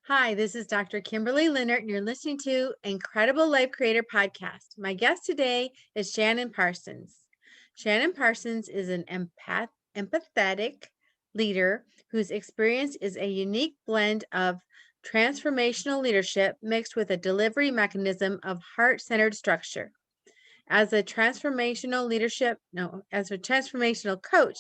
Hi, this is Dr. Kimberley Linert, and you're listening to Incredible Life Creator Podcast. My guest today is Shannon Parsons. Shannon Parsons is an empathetic leader whose experience is a unique blend of transformational leadership mixed with a delivery mechanism of heart-centered structure. As a transformational coach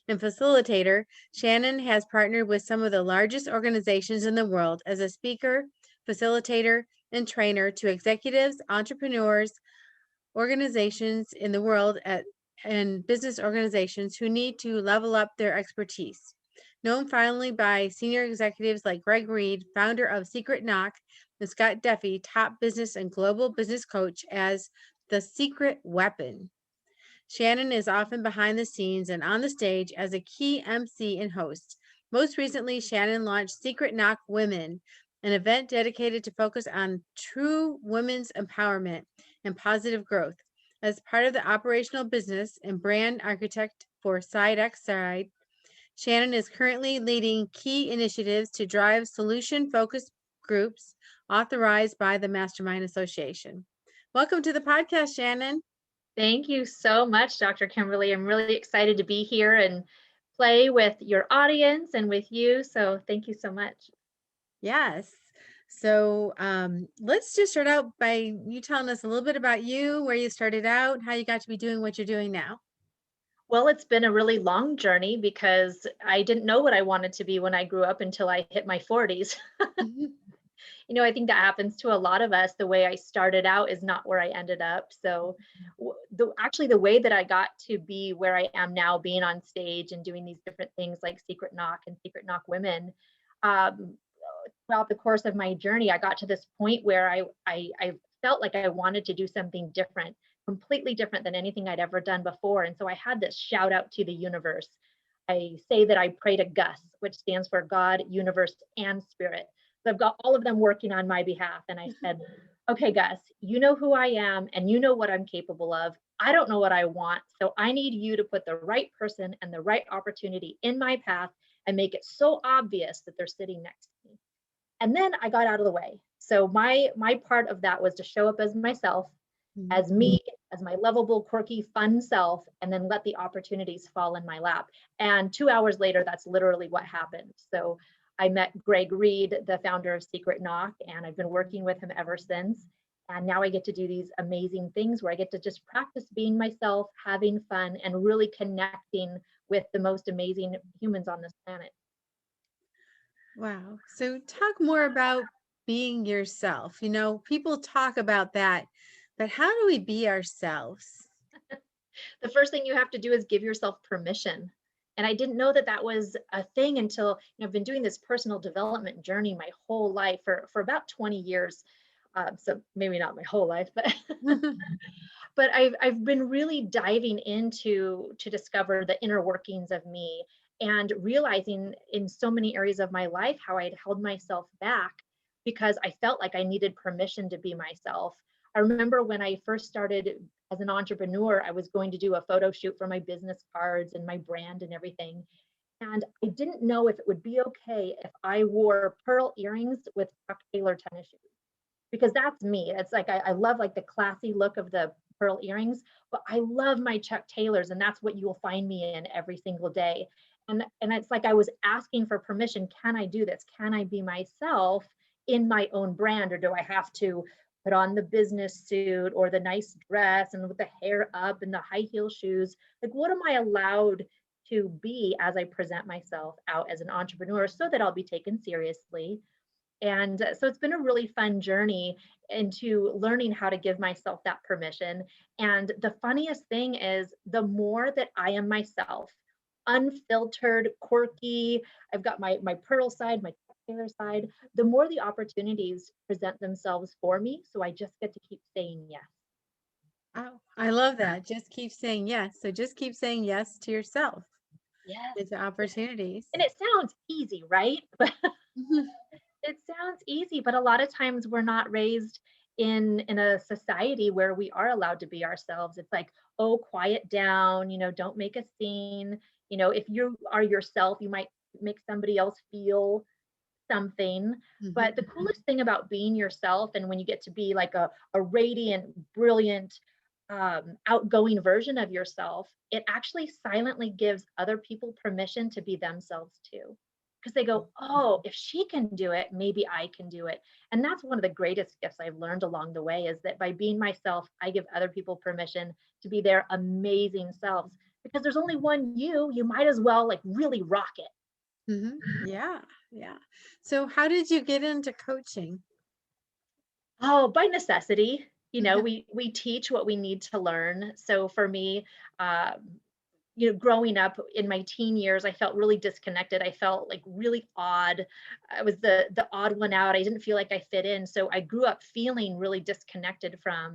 and facilitator, Shannon has partnered with some of the largest organizations in the world as a speaker, facilitator, and trainer to executives, entrepreneurs, organizations in the world and business organizations who need to level up their expertise. Known finally by senior executives like Greg Reid, founder of Secret Knock, and Scott Duffy, top business and global business coach, as the secret weapon. Shannon is often behind the scenes and on the stage as a key MC and host. Most recently, Shannon launched Secret Knock Women, an event dedicated to focus on true women's empowerment and positive growth. As part of the operational business and brand architect for SideXSide, Shannon is currently leading key initiatives to drive solution-focused groups authorized by the Mastermind Association. Welcome to the podcast, Shannon. Thank you so much, Dr. Kimberly. I'm really excited to be here and play with your audience and with you. So thank you so much. Yes. So let's just start out by you telling us a little bit about you, where you started out, how you got to be doing what you're doing now. Well, it's been a really long journey because I didn't know what I wanted to be when I grew up until I hit my 40s. Mhm. I think that happens to a lot of us. The way I started out is not where I ended up. So, actually, the way that I got to be where I am now, being on stage and doing these different things like Secret Knock and Secret Knock Women, um, throughout the course of my journey, I got to this point where I felt like I wanted to do something different, completely different than anything I'd ever done before. And so I had this shout out to the universe. I say that I pray to Gus, which stands for God, universe, and spirit. So I've got all of them working on my behalf. And I said, okay, Gus, you know who I am and you know what I'm capable of. I don't know what I want. So I need you to put the right person and the right opportunity in my path and make it so obvious that they're sitting next to me. And then I got out of the way. So my part of that was to show up as myself, Mhm. as me, as my lovable, quirky, fun self, and then let the opportunities fall in my lap. And 2 hours later, that's literally what happened. So I met Greg Reid, the founder of Secret Knock, and I've been working with him ever since. And now I get to do these amazing things where I get to just practice being myself, having fun, and really connecting with the most amazing humans on this planet. Wow. So talk more about being yourself. People talk about that, but how do we be ourselves? The first thing you have to do is give yourself permission. And I didn't know that that was a thing until I've been doing this personal development journey my whole life for about 20 years. So maybe not my whole life, but but I've been really diving into to discover the inner workings of me and realizing in so many areas of my life how I had held myself back because I felt like I needed permission to be myself. I remember when I first started as an entrepreneur, I was going to do a photo shoot for my business cards and my brand and everything. And I didn't know if it would be okay if I wore pearl earrings with Chuck Taylor tennis shoes because that's me. It's like I love like the classy look of the pearl earrings, but I love my Chuck Taylors, and that's what you will find me in every single day. And it's like I was asking for permission. Can I do this? Can I be myself in my own brand, or do I have to put on the business suit or the nice dress and with the hair up and the high heel shoes? Like, what am I allowed to be as I present myself out as an entrepreneur so that I'll be taken seriously? And so it's been a really fun journey into learning how to give myself that permission. And the funniest thing is, the more that I am myself, unfiltered, quirky, I've got my pearl side, my Taylor side, the more the opportunities present themselves for me. So I just get to keep saying yes. Oh, I love that. Just keep saying yes. So just keep saying yes to yourself Yes. and to opportunities. And it sounds easy, right? But Mhm. it sounds easy, but a lot of times we're not raised in a society where we are allowed to be ourselves. It's like, oh, quiet down, don't make a scene. If you are yourself, you might make somebody else feel something. But the Mhm. coolest thing about being yourself, and when you get to be like a radiant, brilliant, outgoing version of yourself, it actually silently gives other people permission to be themselves too. Because they go, oh, if she can do it, maybe I can do it. And that's one of the greatest gifts I've learned along the way, is that by being myself, I give other people permission to be their amazing selves. Because there's only one you might as well like really rock it. Mhm. Yeah, yeah. So how did you get into coaching? Oh, by necessity. Mhm. We teach what we need to learn. So for me, um, growing up in my teen years, I felt really disconnected. I felt like really odd. I was the odd one out. I didn't feel like I fit in. So I grew up feeling really disconnected from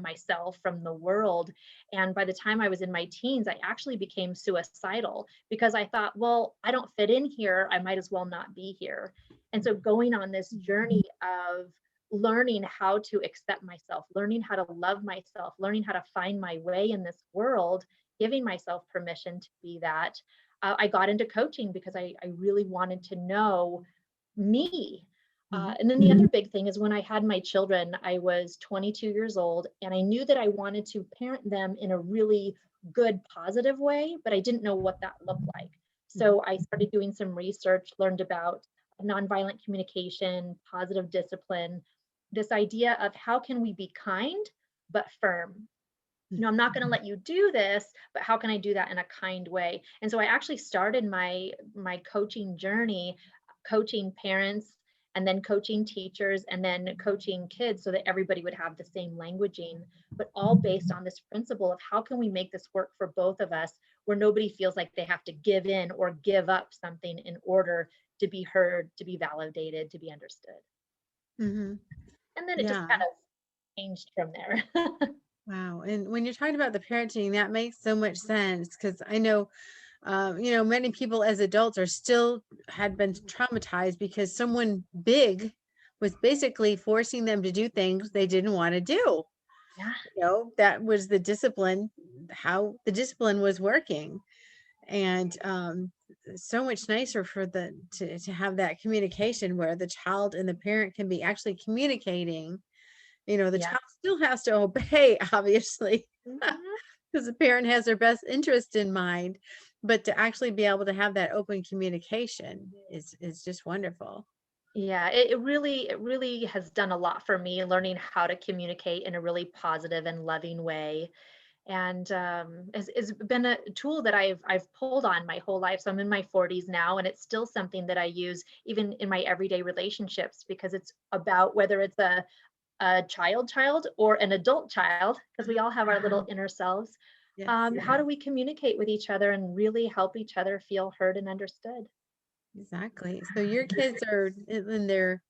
myself, from the world. And by the time I was in my teens, I actually became suicidal because I thought, well, I don't fit in here. I might as well not be here. And so going on this journey of learning how to accept myself, learning how to love myself, learning how to find my way in this world, giving myself permission to be that. I got into coaching because I really wanted to know me. Mhm. And then the other big thing is when I had my children, I was 22 years old and I knew that I wanted to parent them in a really good, positive way, but I didn't know what that looked like. Mhm. So I started doing some research, learned about nonviolent communication, positive discipline, this idea of how can we be kind but firm. I'm not going to let you do this, but how can I do that in a kind way? And so I actually started my coaching journey coaching parents, and then coaching teachers, and then coaching kids, so that everybody would have the same languaging, but all based on this principle of how can we make this work for both of us, where nobody feels like they have to give in or give up something in order to be heard, to be validated, to be understood. Mhm. And then it just kind Yeah. of changed from there. Wow. And when you're talking about the parenting, that makes so much sense because I know, many people as adults are still had been traumatized because someone big was basically forcing them to do things they didn't want to do. Yeah. That was the discipline, how the discipline was working. And so much nicer for to have that communication where the child and the parent can be actually communicating. The Yeah. child still has to obey, obviously, Mhm. because the parent has their best interest in mind, but to actually be able to have that open communication is just wonderful. Yeah, it really has done a lot for me, learning how to communicate in a really positive and loving way. And it's been a tool that I've pulled on my whole life. So I'm in my 40s now, and it's still something that I use even in my everyday relationships, because it's about whether it's a child or an adult child, because we Uh-huh. all have our little inner selves. Yes, How do we communicate with each other and really help each other feel heard and understood? exactly. So your kids are in their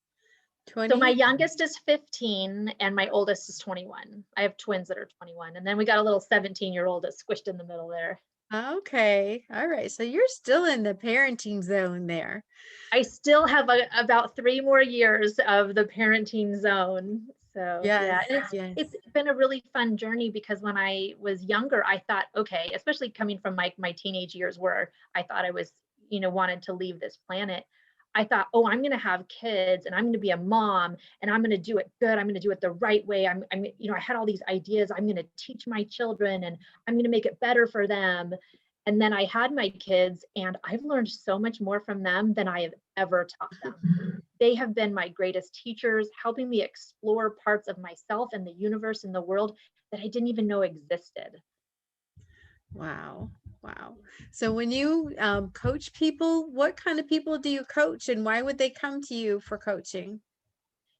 So my 20s? youngest is 15 and my oldest is 21. I have twins that are 21. And then we got a little 17-year-old that's squished in the middle there. Okay. All right. So you're still in the parenting zone there. I still have about 3 more years of the parenting zone. So yeah, Yes, and it's yes. been a really fun journey, because when I was younger, I thought, okay, especially coming from my teenage years where I thought I was, wanted to leave this planet. I thought, oh, I'm going to have kids and I'm going to be a mom and I'm going to do it good. I'm going to do it the right way. I had all these ideas. I'm going to teach my children and I'm going to make it better for them. And then I had my kids, and I've learned so much more from them than I have ever taught them. They have been my greatest teachers, helping me explore parts of myself and the universe and the world that I didn't even know existed. Wow. Wow. So when you coach people, what kind of people do you coach and why would they come to you for coaching?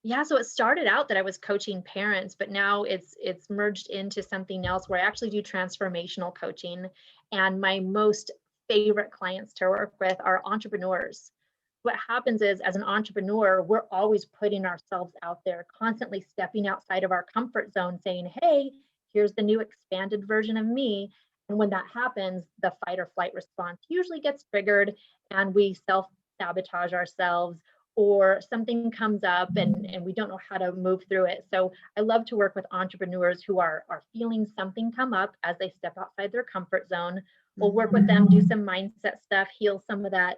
Yeah, so it started out that I was coaching parents, but now it's merged into something else where I actually do transformational coaching. And my most favorite clients to work with are entrepreneurs. What happens is, as an entrepreneur, we're always putting ourselves out there, constantly stepping outside of our comfort zone, saying, hey, here's the new expanded version of me. And when that happens, the fight or flight response usually gets triggered and we self sabotage ourselves, or something comes up and we don't know how to move through it. So I love to work with entrepreneurs who are feeling something come up as they step outside their comfort zone. We'll work Mhm. with them, do some mindset stuff, heal some of that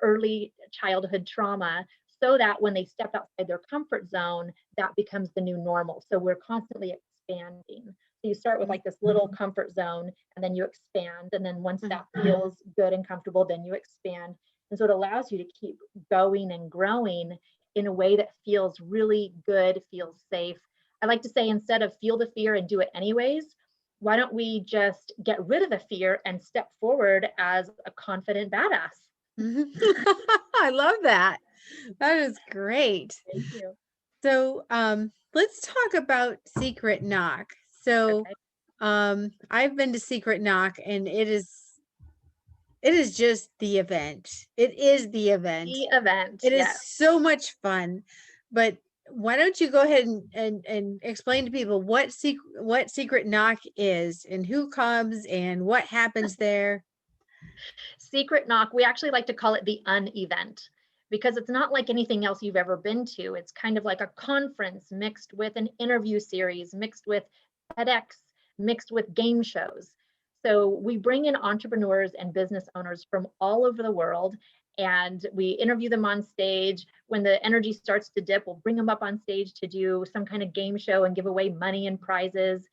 early childhood trauma, so that when they step outside their comfort zone, that becomes the new normal. So we're constantly expanding. So you start with like this little comfort zone, and then you expand. And then once that feels good and comfortable, then you expand. And so it allows you to keep going and growing in a way that feels really good, feels safe. I like to say, instead of feel the fear and do it anyways, why don't we just get rid of the fear and step forward as a confident badass? I love that. That is great. Thank you. So, let's talk about Secret Knock. So, Okay. I've been to Secret Knock, and it is just the event. It is the event. The event, It is yes. so much fun. But why don't you go ahead and explain to people what Secret Knock is, and who comes and what happens there? Secret Knock, we actually like to call it the unevent, because it's not like anything else you've ever been to. It's kind of like a conference mixed with an interview series, mixed with TEDx, mixed with game shows. So we bring in entrepreneurs and business owners from all over the world, and we interview them on stage. When the energy starts to dip, we'll bring them up on stage to do some kind of game show and give away money and prizes.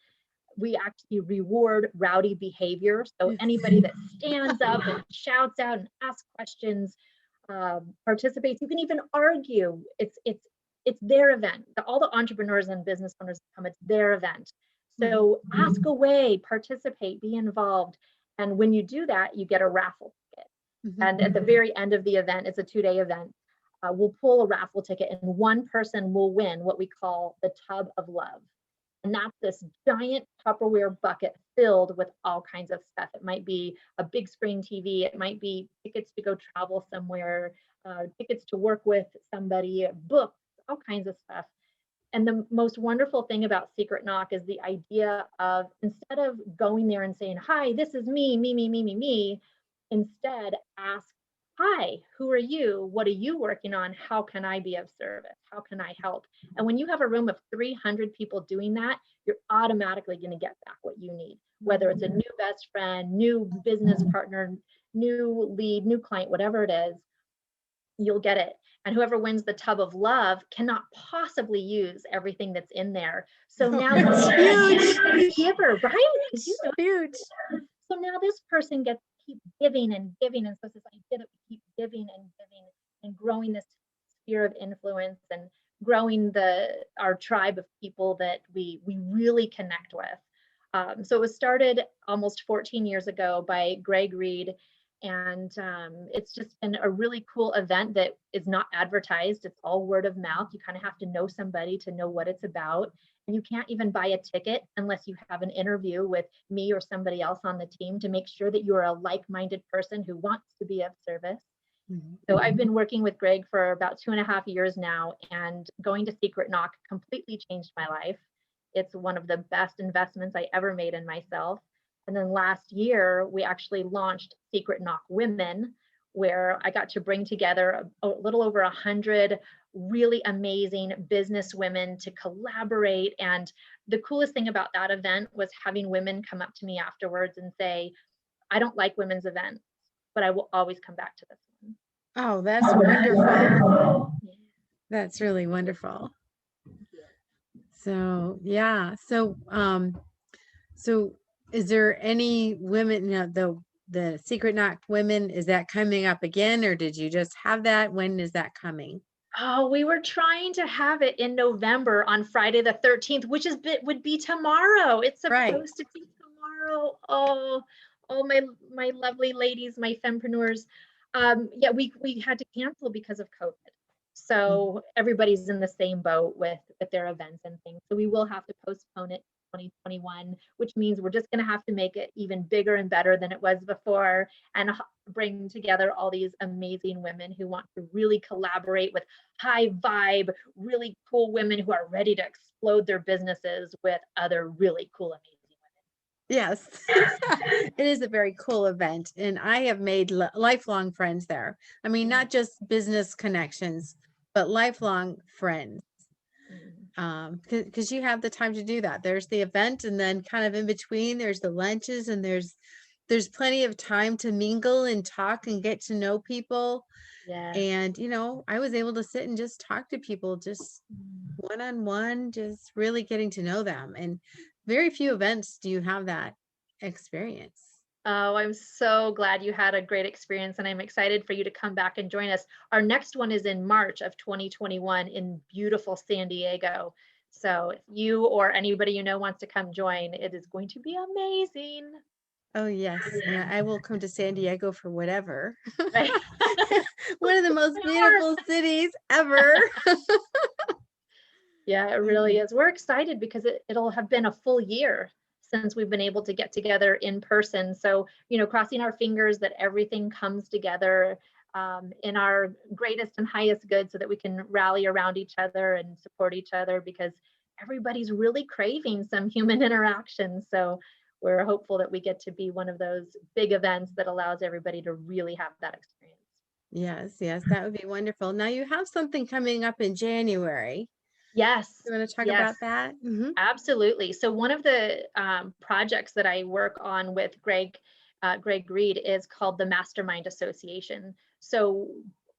We actually reward rowdy behavior. So anybody that stands up and shouts out and asks questions, participates, you can even argue. It's their event. All the entrepreneurs and business owners come, it's their event. So ask away, participate, be involved. And when you do that, you get a raffle ticket. And at the very end of the event, it's a 2-day event, we'll pull a raffle ticket, and one person will win what we call the Tub of Love. And that's this giant Tupperware bucket filled with all kinds of stuff. It might be a big screen TV. It might be tickets to go travel somewhere, tickets to work with somebody, books, all kinds of stuff. And the most wonderful thing about Secret Knock is the idea of, instead of going there and saying, hi, this is me, instead ask, hi, who are you? What are you working on? How can I be of service? How can I help? And when you have a room of 300 people doing that, you're automatically going to get back what you need, whether it's a new best friend, new business partner, new lead, new client, whatever it is, you'll get it. And whoever wins the Tub of Love cannot possibly use everything that's in there. So now That's huge. giver, right? Huge. So now this person gets to keep giving and giving. And so it's this idea that we keep giving and giving and growing this sphere of influence and growing our tribe of people that we really connect with. So it was started almost 14 years ago by Greg Reid. And it's just been a really cool event that is not advertised. It's all word of mouth. You kind of have to know somebody to know what it's about. And you can't even buy a ticket unless you have an interview with me or somebody else on the team to make sure that you are a like-minded person who wants to be of service. So I've been working with Greg for about 2.5 years now, and going to Secret Knock completely changed my life. It's one of the best investments I ever made in myself. And then last year, we actually launched Secret Knock Women, where I got to bring together a little over 100 really amazing business women to collaborate. And the coolest thing about that event was having women come up to me afterwards and say, I don't like women's events, but I will always come back to this one. Oh, that's wonderful. That's really wonderful. So, yeah. So is there any women, the Secret Knock Women, is that coming up again, or did you just have that? When is that coming? Oh, we were trying to have it in November on Friday the 13th, which would be tomorrow. It's supposed to be tomorrow. Oh, my lovely ladies, my fempreneurs. Yeah, we had to cancel because of COVID. So everybody's in the same boat with their events and things. So we will have to postpone it 2021, which means we're just going to have to make it even bigger and better than it was before, and bring together all these amazing women who want to really collaborate with high vibe, really cool women who are ready to explode their businesses with other really cool, amazing women. Yes, it is a very cool event, and I have made lifelong friends there. I mean, not just business connections, but lifelong friends. Because you have the time to do that. There's the event, and then kind of in between, there's the lunches, and there's there's plenty of time to mingle and talk and get to know people. Yes. And, I was able to sit and just talk to people just Mm. one-on-one, just really getting to know them. And very few events do you have that experience. Oh, I'm so glad you had a great experience, and I'm excited for you to come back and join us. Our next one is in March of 2021 in beautiful San Diego. So if you or anybody you know wants to come join, it is going to be amazing. Oh, yes. Yeah, I will come to San Diego for whatever. Right? One of the most Of beautiful course. cities ever. Yeah, it really is. We're excited because it'll have been a full year since we've been able to get together in person. So, crossing our fingers that everything comes together in our greatest and highest good so that we can rally around each other and support each other because everybody's really craving some human interaction. So, we're hopeful that we get to be one of those big events that allows everybody to really have that experience. Yes, yes, that would be wonderful. Now you have something coming up in January. Yes, You want to talk yes. about that? Hmm. Absolutely. So one of the projects that I work on with Greg Reid is called the Mastermind Association. So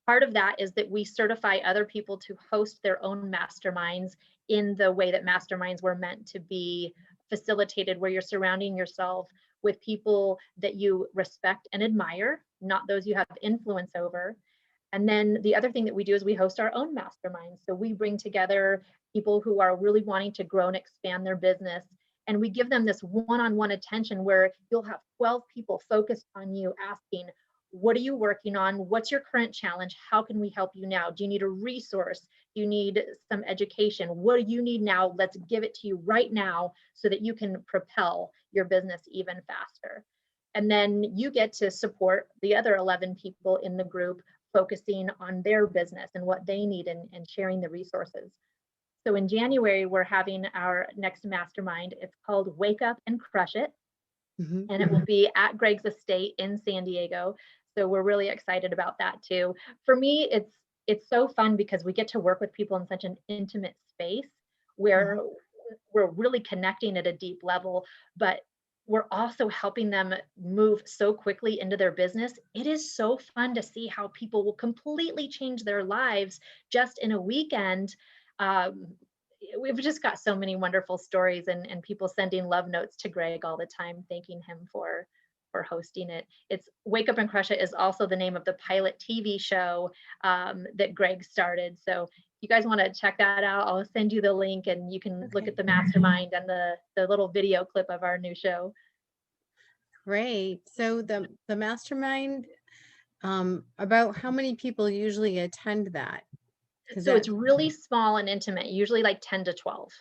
part of that is that we certify other people to host their own masterminds in the way that masterminds were meant to be facilitated, where you're surrounding yourself with people that you respect and admire, not those you have influence over. And then the other thing that we do is we host our own masterminds. So we bring together people who are really wanting to grow and expand their business. And we give them this one on one attention where you'll have 12 people focused on you asking, what are you working on? What's your current challenge? How can we help you now? Do you need a resource? Do you need some education? What do you need now? Let's give it to you right now so that you can propel your business even faster. And then you get to support the other 11 people in the group focusing on their business and what they need and sharing the resources. So in January, we're having our next mastermind. It's called Wake Up and Crush It. Hmm. And it will be at Greg's estate in San Diego. So we're really excited about that too. For me, it's so fun because we get to work with people in such an intimate space where we're really connecting at a deep level, but we're also helping them move so quickly into their business. It is so fun to see how people will completely change their lives just in a weekend. Um, we've just got so many wonderful stories and people sending love notes to Greg all the time, thanking him for hosting it. It's Wake Up and Crush It is also the name of the pilot TV show that Greg started. So you guys want to check that out, I'll send you the link and you can look Okay. at the mastermind and the little video clip of our new show. Great. So the mastermind, about how many people usually attend that? Because So that, it's really small and intimate, usually like 10 to 12.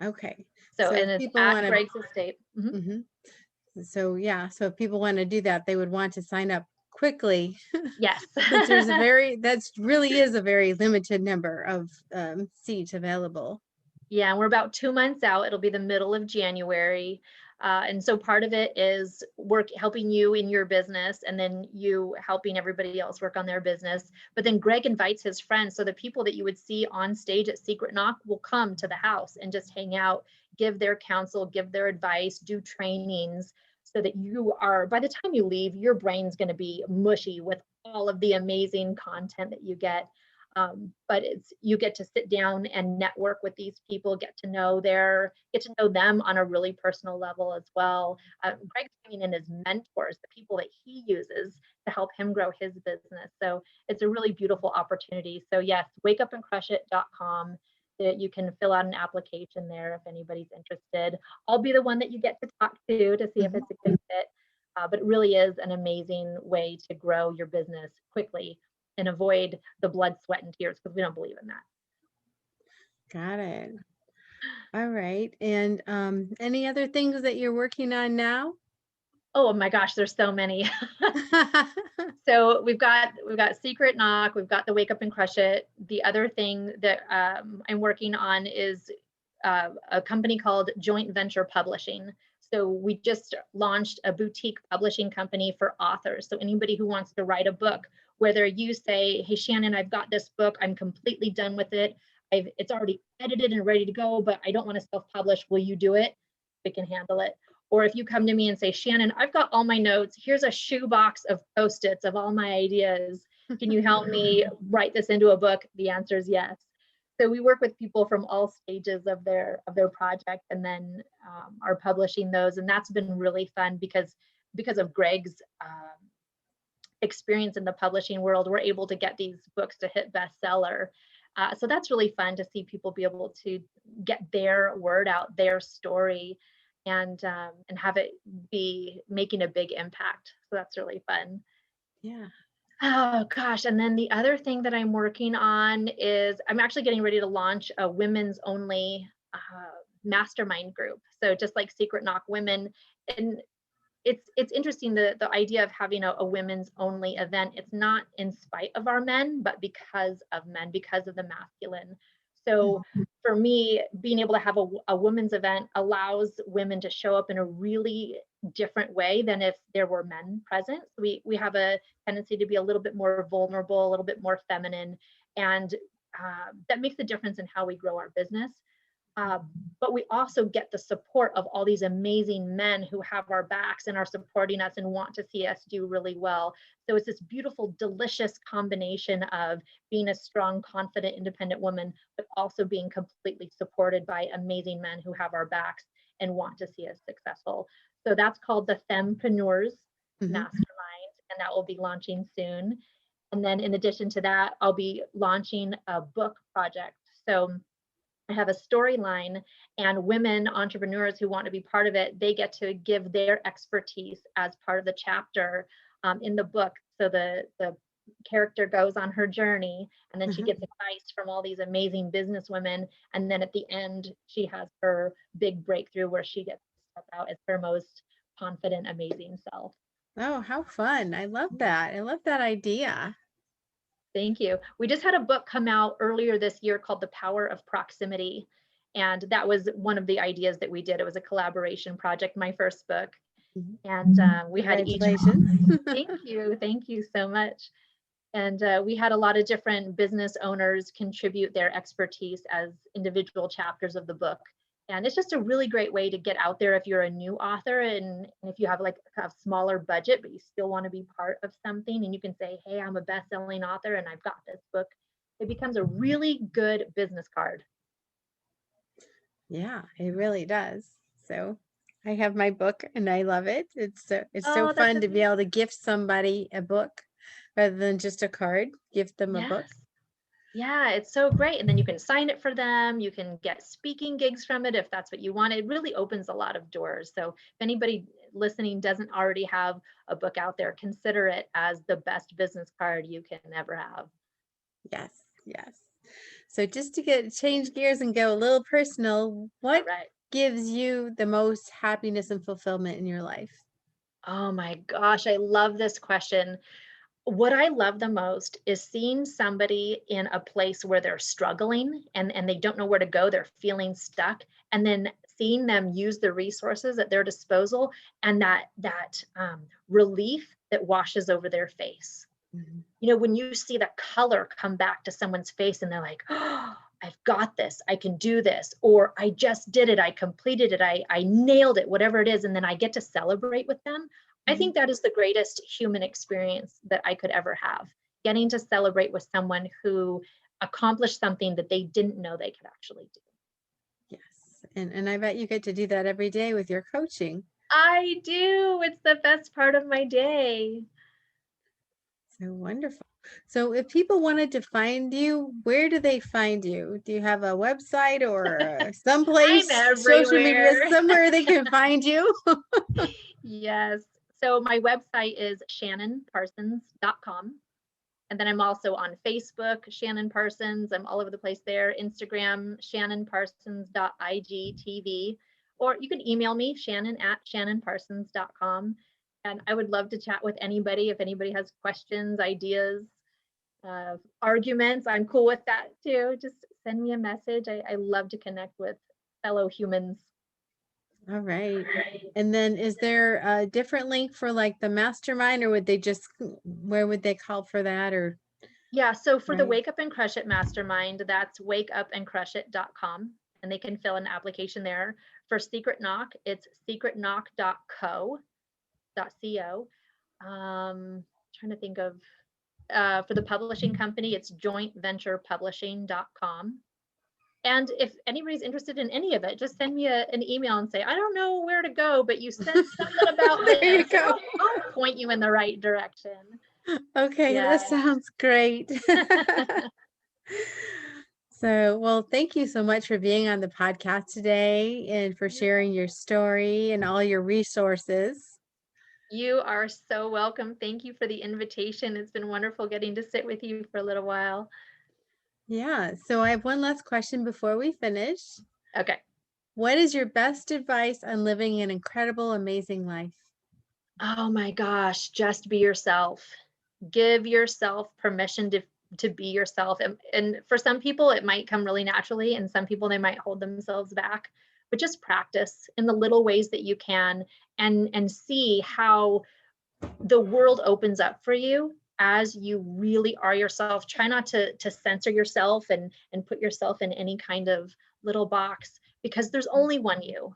okay. So, So if and it's people at want Greg's estate. Mhm. to, so yeah, so if people want to do that, they would want to sign up quickly Yes. since that's really is a very limited number of seats available. Yeah, and we're about 2 months out. It'll be the middle of January. And so part of it is helping you in your business, and then you helping everybody else work on their business. But then Greg invites his friends. So the people that you would see on stage at Secret Knock will come to the house and just hang out, give their counsel, give their advice, do trainings so that by the time you leave, your brain's going to be mushy with all of the amazing content that you get. But you get to sit down and network with these people, get to know them on a really personal level as well. Greg's bringing in his mentors, the people that he uses to help him grow his business. So it's a really beautiful opportunity. So yes, wakeupandcrushit.com. That you can fill out an application there if anybody's interested. I'll be the one that you get to talk to see if it's a good fit. But it really is an amazing way to grow your business quickly and avoid the blood, sweat, and tears because we don't believe in that. Got it. All right. And any other things that you're working on now? Oh my gosh, there's so many. So we've got Secret Knock, we've got the Wake Up and Crush It. The other thing that I'm working on is a company called Joint Venture Publishing. So we just launched a boutique publishing company for authors. So anybody who wants to write a book, whether you say, hey, Shannon, I've got this book, I'm completely done with it. It's already edited and ready to go, but I don't want to self-publish. Will you do it? We can handle it. Or if you come to me and say, Shannon, I've got all my notes. Here's a shoebox of Post-its of all my ideas. Can you help me write this into a book? The answer is yes. So we work with people from all stages of their project, and then are publishing those. And that's been really fun because of Greg's experience in the publishing world, we're able to get these books to hit bestseller. So that's really fun to see people be able to get their word out, their story, and have it be making a big impact. So that's really fun. Yeah. Oh gosh. And then the other thing that I'm working on is I'm actually getting ready to launch a women's only mastermind group. So just like Secret Knock Women. And it's interesting, the idea of having a women's only event. It's not in spite of our men, but because of men, because of the masculine. So for me, being able to have a women's event allows women to show up in a really different way than if there were men present. We have a tendency to be a little bit more vulnerable, a little bit more feminine, and that makes a difference in how we grow our business. But we also get the support of all these amazing men who have our backs and are supporting us and want to see us do really well. So it's this beautiful, delicious combination of being a strong, confident, independent woman, but also being completely supported by amazing men who have our backs and want to see us successful. So that's called the Fempreneurs Mastermind, and that will be launching soon. And then in addition to that, I'll be launching a book project. So I have a storyline, and women entrepreneurs who want to be part of it, they get to give their expertise as part of the chapter in the book. So the character goes on her journey, and then she gets advice from all these amazing business women. And then at the end, she has her big breakthrough where she gets to step out as her most confident, amazing self. Oh, how fun. I love that. I love that idea. Thank you. We just had a book come out earlier this year called The Power of Proximity. And that was one of the ideas that we did. It was a collaboration project, my first book. And we had each. Thank you so much. And we had a lot of different business owners contribute their expertise as individual chapters of the book. And it's just a really great way to get out there if you're a new author, and if you have like a smaller budget, but you still want to be part of something, and you can say, hey, I'm a best-selling author and I've got this book. It becomes a really good business card. Yeah, it really does. So I have my book and I love it. It's so Oh, fun to be able to gift somebody a book rather than just a card. Gift them a book. Yeah, it's so great. And then you can sign it for them. You can get speaking gigs from it if that's what you want. It really opens a lot of doors. So if anybody listening doesn't already have a book out there, consider it as the best business card you can ever have. Yes, yes. So just to change gears and go a little personal, what gives you the most happiness and fulfillment in your life? Oh my gosh, I love this question. What I love the most is seeing somebody in a place where they're struggling and they don't know where to go, they're feeling stuck, and then seeing them use the resources at their disposal, and that relief that washes over their face. You know, when you see the color come back to someone's face and they're like, oh, I've got this, I can do this, or I just did it, I completed it, I nailed it, whatever it is, and then I get to celebrate with them. I think that is the greatest human experience that I could ever have, getting to celebrate with someone who accomplished something that they didn't know they could actually do. Yes, and I bet you get to do that every day with your coaching. I do. It's the best part of my day. So wonderful. So if people wanted to find you, where do they find you? Do you have a website or someplace, social media, somewhere they can find you? Yes. So my website is shannonparsons.com. And then I'm also on Facebook, Shannon Parsons. I'm all over the place there. Instagram, shannonparsons.igtv. Or you can email me, shannon@shannonparsons.com. And I would love to chat with anybody. If anybody has questions, ideas, arguments, I'm cool with that too. Just send me a message. I love to connect with fellow humans. All right. And then is there a different link for like the mastermind, or would they just, where would they call for that? Or yeah, so for the Wake Up and Crush It Mastermind, that's wakeupandcrushit.com. and they can fill an application there. For Secret Knock, it's secretknock.co. Trying to think of, for the publishing company, it's jointventurepublishing.com. And if anybody's interested in any of it, just send me an email and say, I don't know where to go, but you said something about There you this. go. I'll point you in the right direction. Okay, Yeah. that sounds great. So, well, thank you so much for being on the podcast today and for sharing your story and all your resources. You are so welcome. Thank you for the invitation. It's been wonderful getting to sit with you for a little while. Yeah, so I have one last question before we finish. Okay. What is your best advice on living an incredible, amazing life? Oh my gosh, just be yourself. Give yourself permission to be yourself. And for some people, it might come really naturally, and some people, they might hold themselves back. But just practice in the little ways that you can, and see how the world opens up for you as you really are yourself. Try not to censor yourself and put yourself in any kind of little box, because there's only one you.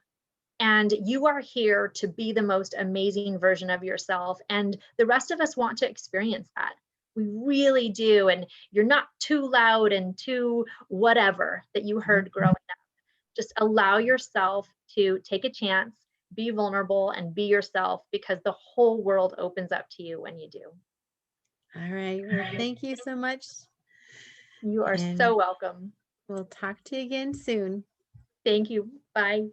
And you are here to be the most amazing version of yourself. And the rest of us want to experience that. We really do. And you're not too loud and too whatever that you heard growing up. Just allow yourself to take a chance, be vulnerable, and be yourself, because the whole world opens up to you when you do. All right. Well, thank you so much. You are And so welcome. we'll talk to you again soon. Thank you. Bye.